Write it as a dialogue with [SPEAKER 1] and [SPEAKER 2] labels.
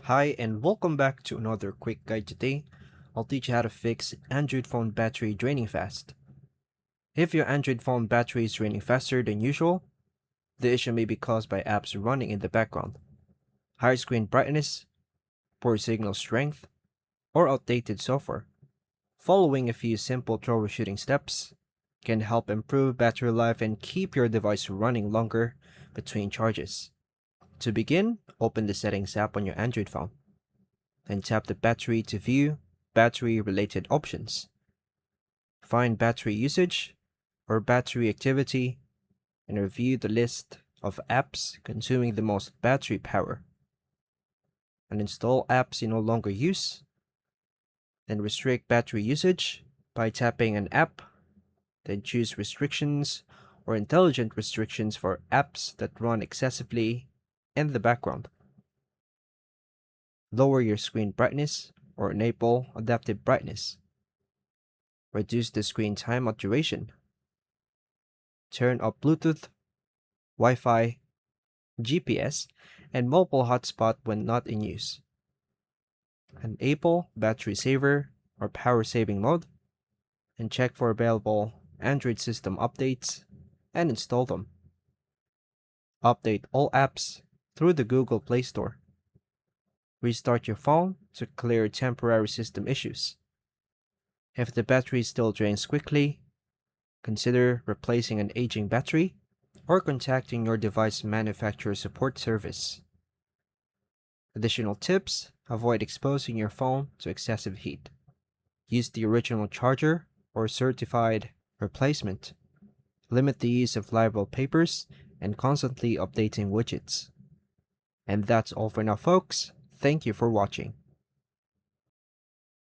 [SPEAKER 1] Hi and welcome back to another quick guide. Today, I'll teach you how to fix Android phone battery draining fast. If your Android phone battery is draining faster than usual, the issue may be caused by apps running in the background, high screen brightness, poor signal strength, or outdated software. Following a few simple troubleshooting steps can help improve battery life and keep your device running longer between charges. To begin, open the Settings app on your Android phone. Then tap the battery to view battery-related options. Find battery usage or battery activity and review the list of apps consuming the most battery power. Uninstall apps you no longer use. Then restrict battery usage by tapping an app. Then choose restrictions or intelligent restrictions for apps that run excessively in the background. Lower your screen brightness or enable adaptive brightness. Reduce the screen time or duration. Turn off Bluetooth, Wi-Fi, GPS, and mobile hotspot when not in use. Enable battery saver or power saving mode, and check for available Android system updates and install them. Update all apps through the Google Play Store. Restart your phone to clear temporary system issues. If the battery still drains quickly, consider replacing an aging battery or contacting your device manufacturer support service. Additional tips: avoid exposing your phone to excessive heat. Use the original charger or certified replacement. Limit the use of liable papers and constantly updating widgets. And that's all for now, folks. Thank you for watching.